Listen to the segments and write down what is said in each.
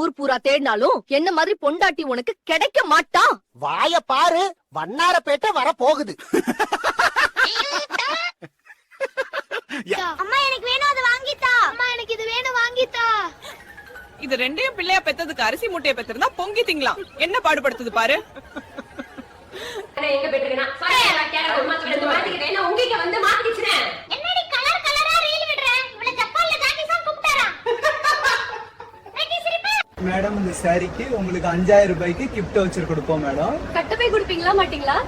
ஊர் பூரா தேடினாலும் என்ன மாதிரி பொண்டாட்டி உனக்கு கிடைக்க மாட்டான். வாய பாரு, வண்ணாரப்பேட்டை வர போகுது. அம்மா எனக்கு வேணும், அது வாங்கித்தா. அம்மா எனக்கு இது வேணும், வாங்கித்தா. இது ரெண்டையும் பிள்ளையா பெத்ததுக்கு அரிசி மூட்டையை பெத்திருந்தா பொங்கி திங்கலாம். என்ன பாடுபடுத்துது பாரு. எங்க பெற்றுக்கனா சரையா கேர ஒரு மாத்தி ரெண்டு மாத்திக்கிட்டே நான் உங்களுக்கு வந்து மாத்திக்கிச்சேன். என்னடி கலர் கலரா ரீல் விடுறேன். இவள ஜப்பான்ல ஜாக்கிசான் கூப்பிட்டாரா? ரெடி சிரிப்பா. மேடம் இந்த சாரிக்கு உங்களுக்கு 5000 ரூபாய்க்கு கிஃப்ட் வவுச்சர் கொடுப்போம் மேடம். கட்டப்பை குடுப்பீங்களா மாட்டீங்களா?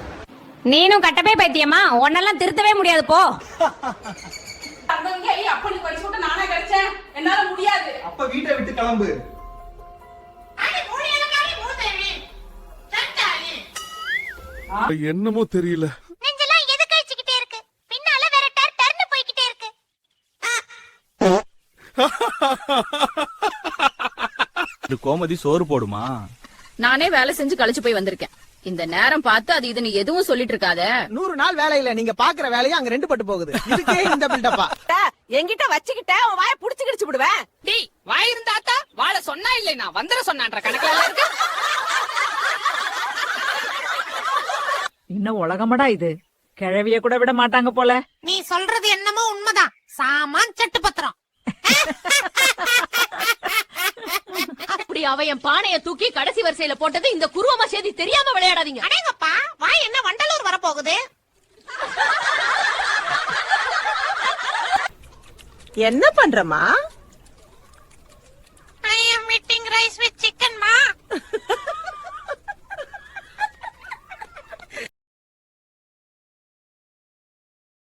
நீனும் கட்டப்பை பைத்தியமா? உன்னெல்லாம் திருத்தவே முடியாது போ. அங்கங்க அப்படி படிச்சு விட்டு நானே கிடைச்சேன். என்னால முடியாது. அப்ப வீட்டை விட்டு கிளம்பு. அடி மூளையில காரி மூதேவி. சட்டானி. என்னமோ தெரியல. நெஞ்செல்லாம் எது கழிச்சிட்டே இருக்கு. பின்னால வேற டர்னு போய்க்கிட்டே இருக்கு. இது கோமதி சோறு போடுமா? நானே வேலை செஞ்சு கழிச்சு போய் வந்திருக்கேன். இந்த நேரம் பார்த்து அது இதுன்னு எதுவும் சொல்லிட்டு இருக்காத. 100 நாள் வேலை இல்ல, நீங்க பாக்குற வேலையை அங்க 2 பட்டு போகுது. இதுக்கே இந்த பில்டப்பா. என்கிட்ட வச்சுக்கிட்ட உன் வாயை புடிச்சு கிடிச்சு விடுவேன். டேய் வாய் இருந்தாத்தா வாழ சொன்னா இல்லை, நான் வந்துற சொன்னான்ற கணக்குல இருக்கு. இன்னும் உலகமடா இது. கிழவிய கூட விட மாட்டாங்க போல. நீ சொல்றது என்னமோ உண்மைதான். சாமான் சட்டு பத்திரம். அப்படி அவ என் பானைய தூக்கி கடைசி வரிசையில போட்டது இந்த குருவமா சேதி தெரியாம விளையாடாதீங்க. அடேங்கப்பா, வாய் என்ன வண்டலூர் வர போகுது? என்ன பண்றமா?